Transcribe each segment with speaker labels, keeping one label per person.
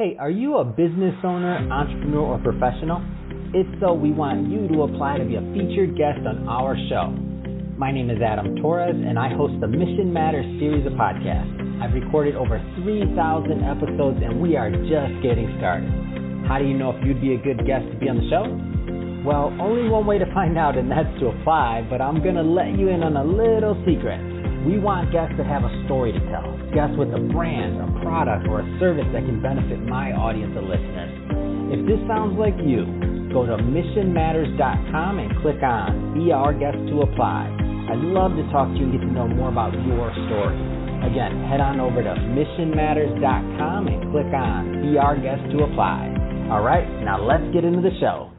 Speaker 1: Hey, are you a business owner, entrepreneur, or professional? If so, we want you to apply to be a featured guest on our show. My name is Adam Torres, and I host the Mission Matters series of podcasts. I've recorded over 3,000 episodes, and we are just getting started. How do you know if you'd be a good guest to be on the show? Well, only one way to find out, and that's to apply, but I'm going to let you in on a little secret. We want guests that have a story to tell, guests with a brand, a product, or a service that can benefit my audience of listeners. If this sounds like you, go to missionmatters.com and click on Be Our Guest to apply. I'd love to talk to you and get to know more about your story. Again, head on over to missionmatters.com and click on Be Our Guest to apply. All right, now let's get into the show.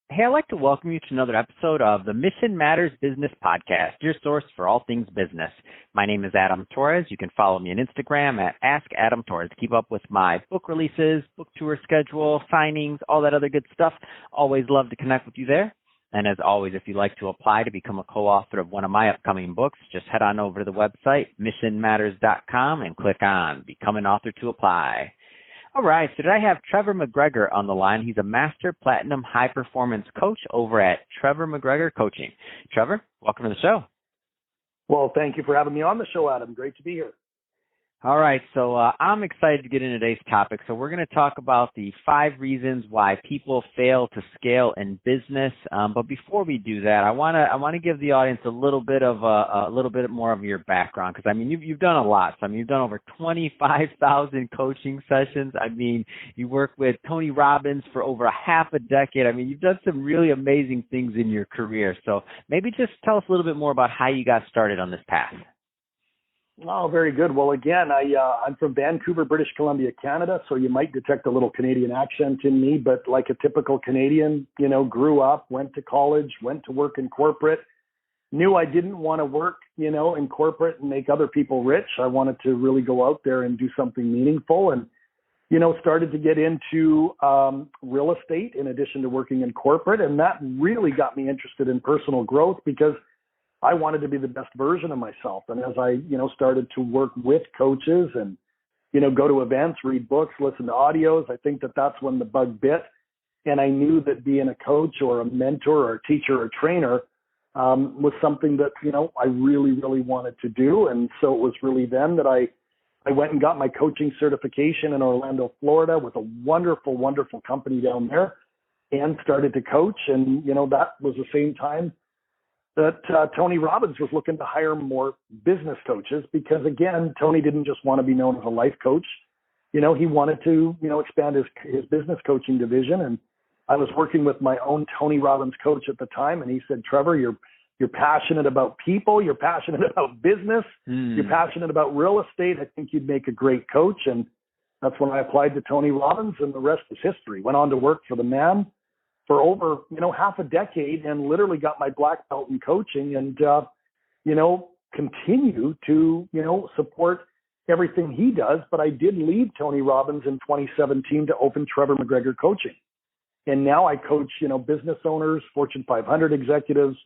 Speaker 1: Hey, I'd like to welcome you to another episode of the Mission Matters Business Podcast, your source for all things business. My name is Adam Torres. You can follow me on Instagram at AskAdamTorres. Keep up with my book releases, book tour schedule, signings, all that other good stuff. Always love to connect with you there. And as always, if you'd like to apply to become a co-author of one of my upcoming books, just head on over to the website, missionmatters.com, and click on Become an Author to apply. All right, so today I have Trevor McGregor on the line. He's a Master Platinum High Performance Coach over at Trevor McGregor Coaching. Trevor, welcome to the show.
Speaker 2: Well, thank you for having me on the show, Adam. Great to be here.
Speaker 1: All right, so I'm excited to get into today's topic. So we're going to talk about the 5 reasons why people fail to scale in business. But before we do that, I want to give the audience a little bit more of your background, because I mean you've done a lot. So I mean you've done over 25,000 coaching sessions. I mean you work with Tony Robbins for over a half a decade. I mean you've done some really amazing things in your career. So maybe just tell us a little bit more about how you got started on this path.
Speaker 2: Oh, very good. Well, again, I'm from Vancouver, British Columbia, Canada, so you might detect a little Canadian accent in me, but like a typical Canadian, grew up, went to college, went to work in corporate, knew I didn't want to work, in corporate and make other people rich. I wanted to really go out there and do something meaningful, and, started to get into real estate in addition to working in corporate, and that really got me interested in personal growth because I wanted to be the best version of myself. And as I, started to work with coaches and, go to events, read books, listen to audios, I think that that's when the bug bit. And I knew that being a coach or a mentor or a teacher or trainer was something that, I really, really wanted to do. And so it was really then that I went and got my coaching certification in Orlando, Florida with a wonderful, wonderful company down there and started to coach. And, that was the same time that Tony Robbins was looking to hire more business coaches because, again, Tony didn't just want to be known as a life coach. He wanted to, expand his business coaching division. And I was working with my own Tony Robbins coach at the time, and he said, Trevor, you're passionate about people. You're passionate about business. You're passionate about real estate. I think you'd make a great coach. And that's when I applied to Tony Robbins, and the rest is history. Went on to work for the man for over, half a decade and literally got my black belt in coaching and, continue to, support everything he does. But I did leave Tony Robbins in 2017 to open Trevor McGregor Coaching. And now I coach, business owners, Fortune 500 executives,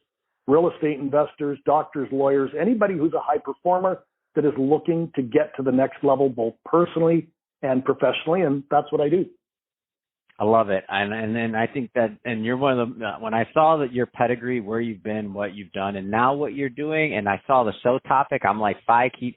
Speaker 2: real estate investors, doctors, lawyers, anybody who's a high performer that is looking to get to the next level, both personally and professionally. And that's what I do.
Speaker 1: I love it. And then I think that, and you're one of the, when I saw that your pedigree, where you've been, what you've done, and now what you're doing, and I saw the show topic, I'm like, five key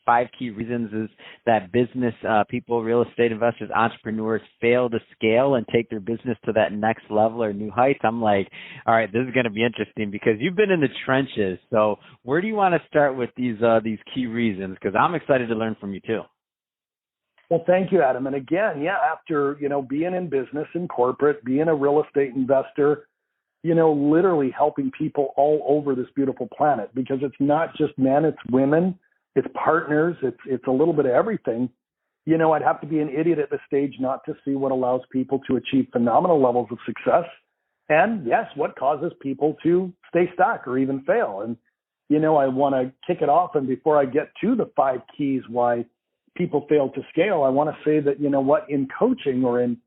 Speaker 1: reasons is that business people, real estate investors, entrepreneurs fail to scale and take their business to that next level or new heights. I'm like, all right, this is going to be interesting because you've been in the trenches. So where do you want to start with these key reasons? Because I'm excited to learn from you too.
Speaker 2: Well, thank you, Adam. And again, after, being in business in corporate, being a real estate investor, literally helping people all over this beautiful planet, because it's not just men, it's women, it's partners, it's a little bit of everything. I'd have to be an idiot at this stage not to see what allows people to achieve phenomenal levels of success. And yes, what causes people to stay stuck or even fail. And, I want to kick it off. And before I get to the 5 keys why people fail to scale, I want to say that, in coaching or in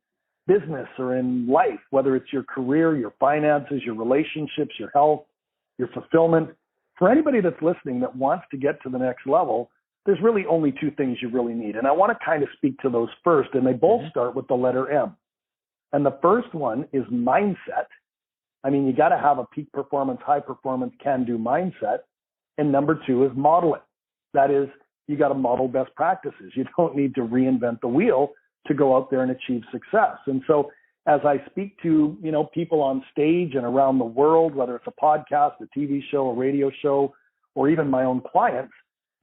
Speaker 2: business or in life, whether it's your career, your finances, your relationships, your health, your fulfillment, for anybody that's listening that wants to get to the next level, there's really only two things you really need. And I want to kind of speak to those first, and they both start with the letter M. And the first one is mindset. I mean, you got to have a peak performance, high performance, can-do mindset. And number two is modeling. That is, you got to model best practices. You don't need to reinvent the wheel to go out there and achieve success. And so as I speak to, people on stage and around the world, whether it's a podcast, a TV show, a radio show, or even my own clients,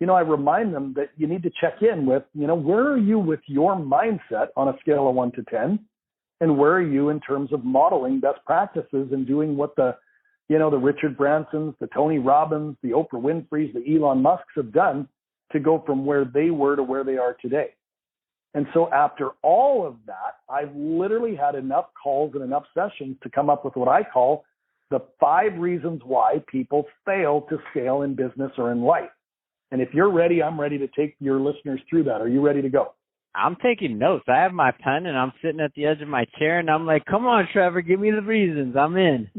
Speaker 2: I remind them that you need to check in with, where are you with your mindset on a scale of 1 to 10? And where are you in terms of modeling best practices and doing what the Richard Bransons, the Tony Robbins, the Oprah Winfreys, the Elon Musks have done to go from where they were to where they are today. And so after all of that, I've literally had enough calls and enough sessions to come up with what I call the 5 reasons why people fail to scale in business or in life. And if you're ready, I'm ready to take your listeners through that. Are you ready to go?
Speaker 1: I'm taking notes. I have my pen and I'm sitting at the edge of my chair and I'm like, come on, Trevor, give me the reasons. I'm in.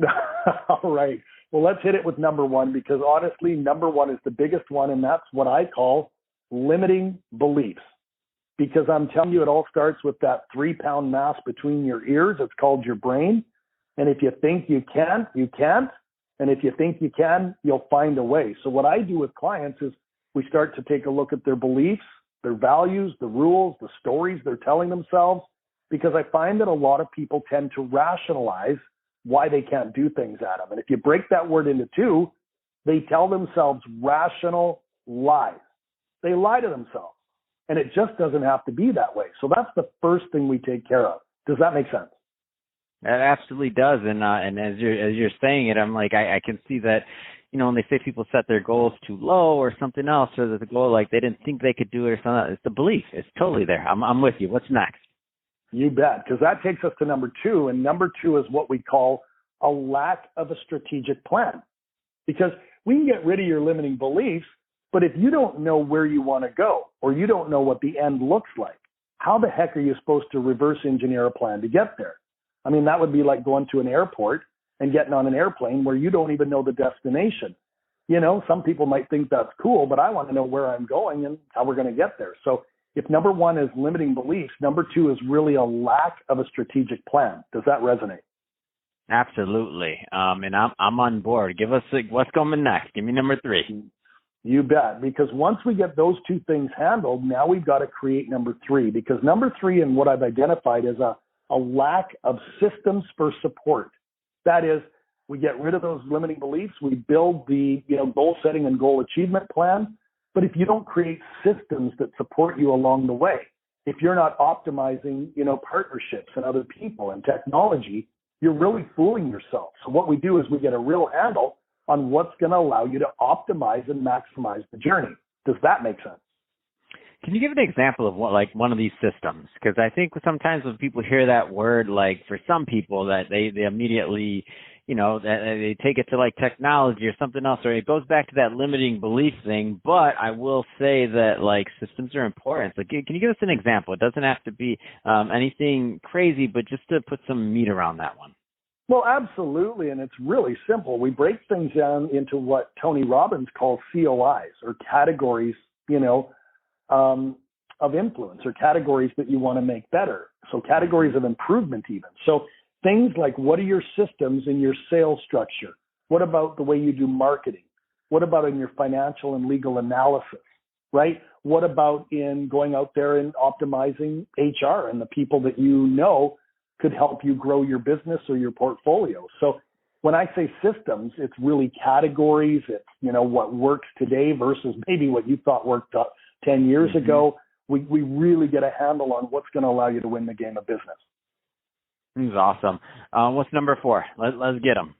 Speaker 2: All right. Well, let's hit it with number 1, because honestly, number 1 is the biggest one, and that's what I call limiting beliefs. Because I'm telling you, it all starts with that 3-pound mass between your ears. It's called your brain. And if you think you can't, you can't. And if you think you can, you'll find a way. So what I do with clients is we start to take a look at their beliefs, their values, the rules, the stories they're telling themselves, because I find that a lot of people tend to rationalize why they can't do things, Adam. And if you break that word into 2, they tell themselves rational lies. They lie to themselves. And it just doesn't have to be that way. So that's the first thing we take care of. Does that make sense?
Speaker 1: That absolutely does. And as you're saying it, I'm like, I can see that, when they say people set their goals too low or something else, or that the goal, like they didn't think they could do it or something, it's the belief. It's totally there. I'm with you. What's next?
Speaker 2: You bet. Because that takes us to number 2. And number 2 is what we call a lack of a strategic plan. Because we can get rid of your limiting beliefs, but if you don't know where you want to go, or you don't know what the end looks like, how the heck are you supposed to reverse engineer a plan to get there? I mean, that would be like going to an airport and getting on an airplane where you don't even know the destination. Some people might think that's cool, but I want to know where I'm going and how we're going to get there. So if number 1 is limiting beliefs, number 2 is really a lack of a strategic plan. Does that resonate?
Speaker 1: Absolutely. And I'm on board. Give us what's coming next. Give me number 3.
Speaker 2: You bet. Because once we get those 2 things handled, now we've got to create number 3. Because number 3, and what I've identified, is a lack of systems for support. That is, we get rid of those limiting beliefs. We build the goal setting and goal achievement plan. But if you don't create systems that support you along the way, if you're not optimizing, partnerships and other people and technology, you're really fooling yourself. So what we do is we get a real handle on what's going to allow you to optimize and maximize the journey. Does that make sense?
Speaker 1: Can you give an example of one of these systems? Because I think sometimes when people hear that word, like for some people that they immediately, they take it to like technology or something else, or it goes back to that limiting belief thing. But I will say that like systems are important. So can you give us an example? It doesn't have to be anything crazy, but just to put some meat around that one.
Speaker 2: Well, absolutely. And it's really simple. We break things down into what Tony Robbins calls COIs, or categories, of influence, or categories that you want to make better. So categories of improvement even. So things like, what are your systems in your sales structure? What about the way you do marketing? What about in your financial and legal analysis, right? What about in going out there and optimizing HR and the people that could help you grow your business or your portfolio? So when I say systems, it's really categories. It's, what works today versus maybe what you thought worked 10 years ago. We really get a handle on what's going to allow you to win the game of business.
Speaker 1: This is awesome. What's number 4? Let's get them.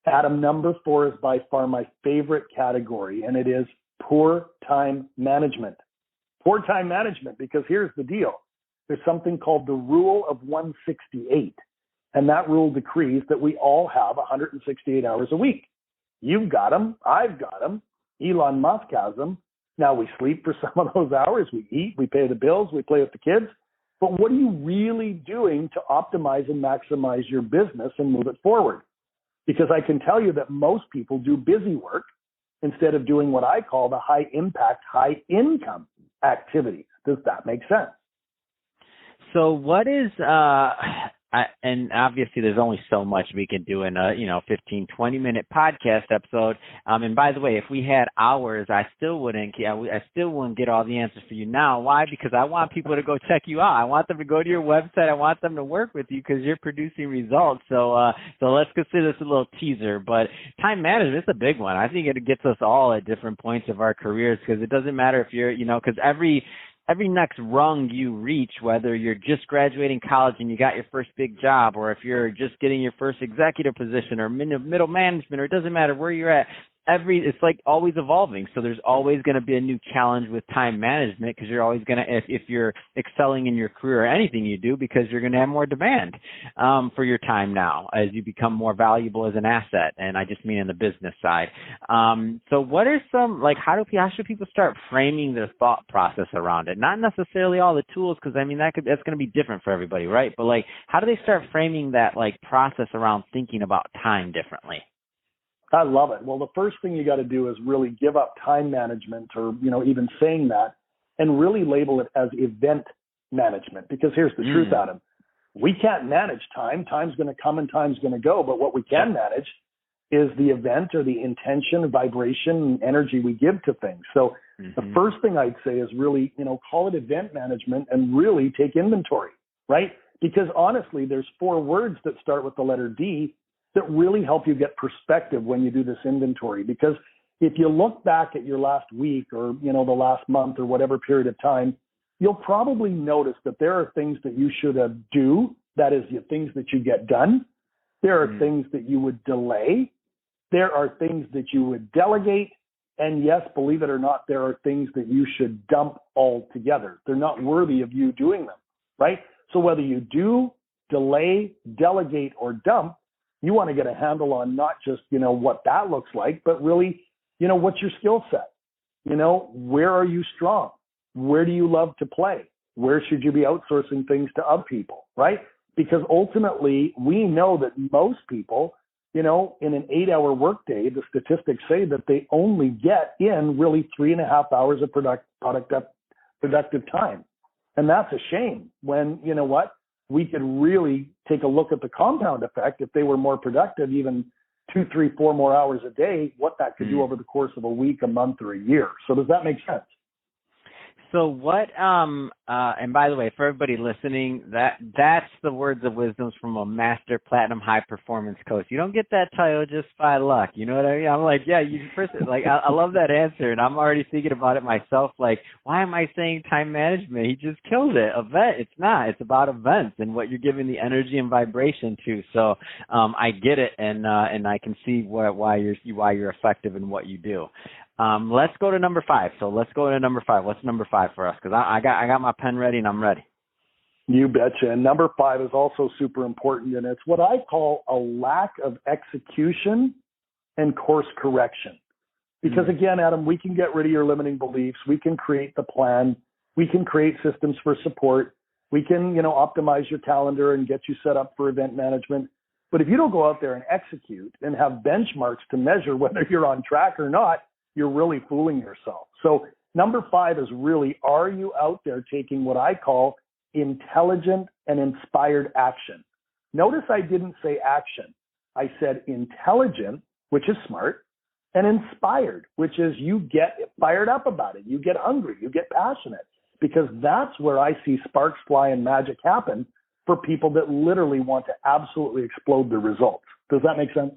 Speaker 2: Adam, number 4 is by far my favorite category, and it is poor time management. Poor time management, because here's the deal. There's something called the Rule of 168, and that rule decrees that we all have 168 hours a week. You've got them. I've got them. Elon Musk has them. Now, we sleep for some of those hours. We eat. We pay the bills. We play with the kids. But what are you really doing to optimize and maximize your business and move it forward? Because I can tell you that most people do busy work, instead of doing what I call the high impact, high income activity. Does that make sense?
Speaker 1: So what is, and obviously there's only so much we can do in a, 15, 20-minute podcast episode. And by the way, if we had hours, I still wouldn't get all the answers for you now. Why? Because I want people to go check you out. I want them to go to your website. I want them to work with you because you're producing results. So let's consider this a little teaser. But time management is a big one. I think it gets us all at different points of our careers, because it doesn't matter if you're, because every next rung you reach, whether you're just graduating college and you got your first big job, or if you're just getting your first executive position or middle management, or it doesn't matter where you're at, it's like always evolving. So there's always going to be a new challenge with time management, because you're always going to, if you're excelling in your career or anything you do, because you're going to have more demand for your time now as you become more valuable as an asset. And I just mean in the business side. So what are some, how should people start framing their thought process around it? Not necessarily all the tools, because I mean, that's going to be different for everybody, right? But how do they start framing that process around thinking about time differently?
Speaker 2: I love it. Well, the first thing you got to do is really give up time management, or, even saying that, and really label it as event management. Because here's the truth, Adam. We can't manage time. Time's going to come and time's going to go. But what we can manage is the event, or the intention, vibration, and energy we give to things. So the first thing I'd say is really, call it event management and really take inventory, right? Because honestly, there's 4 words that start with the letter D that really help you get perspective when you do this inventory. Because if you look back at your last week, or, the last month, or whatever period of time, you'll probably notice that there are things that you should do. That is, the things that you get done. There are things that you would delay. There are things that you would delegate. And yes, believe it or not, there are things that you should dump altogether. They're not worthy of you doing them, right? So whether you do, delay, delegate, or dump, you want to get a handle on not just, what that looks like, but really, what's your skill set? Where are you strong? Where do you love to play? Where should you be outsourcing things to other people, right? Because ultimately, we know that most people, in an 8-hour workday, the statistics say that they only get in really 3.5 hours of productive time. And that's a shame, when, we could really take a look at the compound effect if they were more productive, even 2, 3, 4 more hours a day, what that could do over the course of a week, a month, or a year. So does that make sense?
Speaker 1: So what, and by the way, for everybody listening, that's the words of wisdom from a master platinum high performance coach. You don't get that title just by luck. You know what I mean? I'm like, yeah, I love that answer. And I'm already thinking about it myself. Why am I saying time management? He just killed it. Event. It's not. It's about events and what you're giving the energy and vibration to. So, I get it. And I can see why you're effective in what you do. Let's go to number 5. So let's go to number 5. What's number 5 for us? Because I got my pen ready and I'm ready.
Speaker 2: You betcha. And number 5 is also super important, and it's what I call a lack of execution and course correction. Because again, Adam, we can get rid of your limiting beliefs. We can create the plan. We can create systems for support. We can, optimize your calendar and get you set up for event management. But if you don't go out there and execute and have benchmarks to measure whether you're on track or not, you're really fooling yourself. So number 5 is really, are you out there taking what I call intelligent and inspired action? Notice I didn't say action. I said intelligent, which is smart, and inspired, which is you get fired up about it. You get hungry. You get passionate, because that's where I see sparks fly and magic happen for people that literally want to absolutely explode the results. Does that make sense?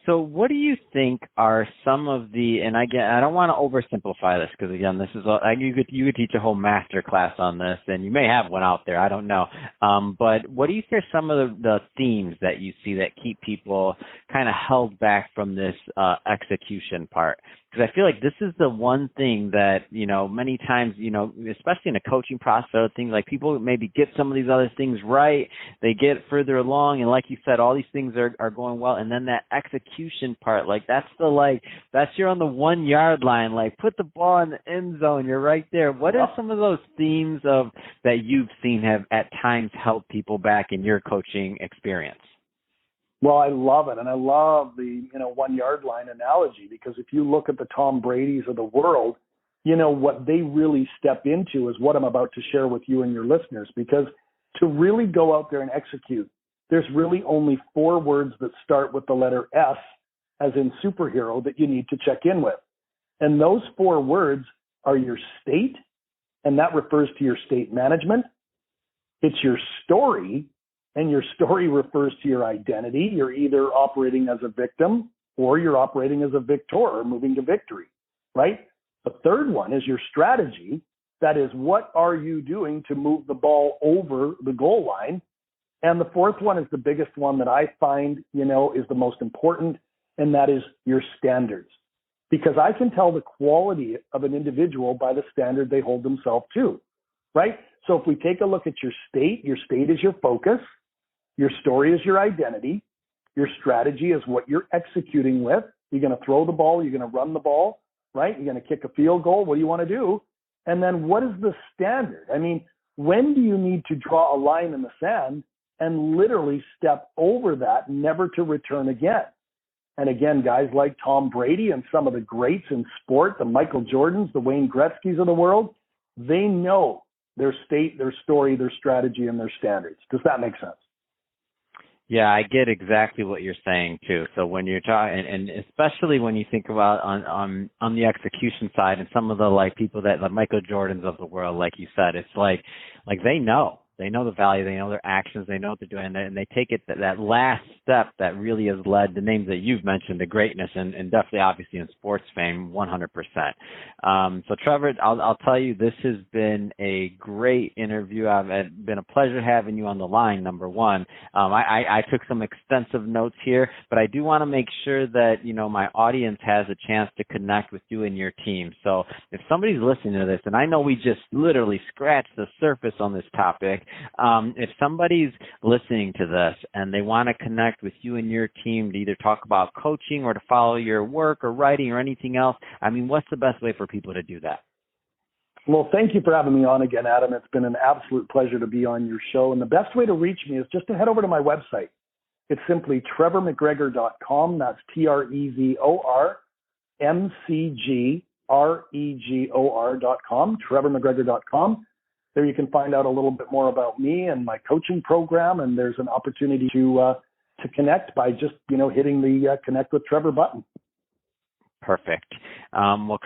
Speaker 1: So what do you think are some of the, and again, I don't want to oversimplify this, because again, this is, you could teach a whole master class on this, and you may have one out there, I don't know. But what do you think are some of the themes that you see that keep people kind of held back from this execution part? Because I feel like this is the one thing that, many times, especially in a coaching process, things like people maybe get some of these other things right, they get further along, and like you said, all these things are going well, and then that execution part, that's you're on the 1 yard line, put the ball in the end zone, you're right there. What are some of those themes that you've seen have at times held people back in your coaching experience?
Speaker 2: Well, I love it. And I love the, 1 yard line analogy, because if you look at the Tom Brady's of the world, what they really step into is what I'm about to share with you and your listeners, because to really go out there and execute, there's really only 4 words that start with the letter S, as in superhero, that you need to check in with. And those 4 words are your state, and that refers to your state management. It's your story, and your story refers to your identity. You're either operating as a victim or you're operating as a victor, or moving to victory, right? The third one is your strategy. That is, what are you doing to move the ball over the goal line? And the fourth one is the biggest one that I find, is the most important, and that is your standards. Because I can tell the quality of an individual by the standard they hold themselves to, right? So if we take a look at your state is your focus, your story is your identity, your strategy is what you're executing with. You're going to throw the ball, you're going to run the ball, right? You're going to kick a field goal. What do you want to do? And then what is the standard? I mean, when do you need to draw a line in the sand and literally step over that, never to return again? And again, guys like Tom Brady and some of the greats in sport, the Michael Jordans, the Wayne Gretzky's of the world, they know their state, their story, their strategy, and their standards. Does that make sense?
Speaker 3: Yeah, I get exactly what you're saying too. So when you're talking, and especially when you think about on the execution side, and some of the people that the Michael Jordans of the world, like you said, it's like they know the value, they know their actions, they know what they're doing, and they take it that last step that really has led the names that you've mentioned to greatness, and definitely obviously in sports fame, 100%. So Trevor, I'll tell you, this has been a great interview. It's been a pleasure having you on the line, number one. I took some extensive notes here, but I do want to make sure that, my audience has a chance to connect with you and your team. So if somebody's listening to this, and I know we just literally scratched the surface on this topic, if somebody's listening to this and they want to connect with you and your team to either talk about coaching or to follow your work or writing or anything else, I mean, what's the best way for people to do that?
Speaker 2: Well, thank you for having me on again, Adam. It's been an absolute pleasure to be on your show. And the best way to reach me is just to head over to my website. It's simply trevormcgregor.com. That's TrevorMcGregor.com, trevormcgregor.com. There you can find out a little bit more about me and my coaching program, and there's an opportunity to connect by just, hitting the Connect with Trevor button.
Speaker 3: Perfect. Well,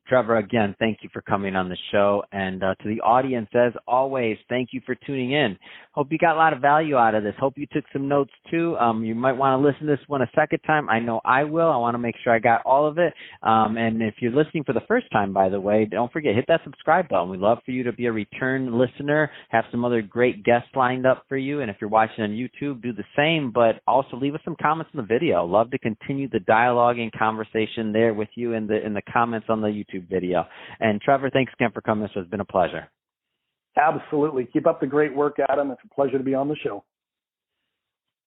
Speaker 3: Trevor, again, thank you for coming on the show. And to the audience, as always, thank you for tuning in. Hope you got a lot of value out of this. Hope you took some notes, too. You might want to listen to this one a second time. I know I will. I want to make sure I got all of it. And if you're listening for the first time, by the way, don't forget, hit that subscribe button. We'd love for you to be a return listener, have some other great guests lined up for you. And if you're watching on YouTube, do the same. But also leave us some comments in the video. Love to continue the dialogue and conversation there with you in the comments on the YouTube video. And Trevor, thanks again for coming. This has been a pleasure.
Speaker 2: Absolutely. Keep up the great work, Adam. It's a pleasure to be on the show.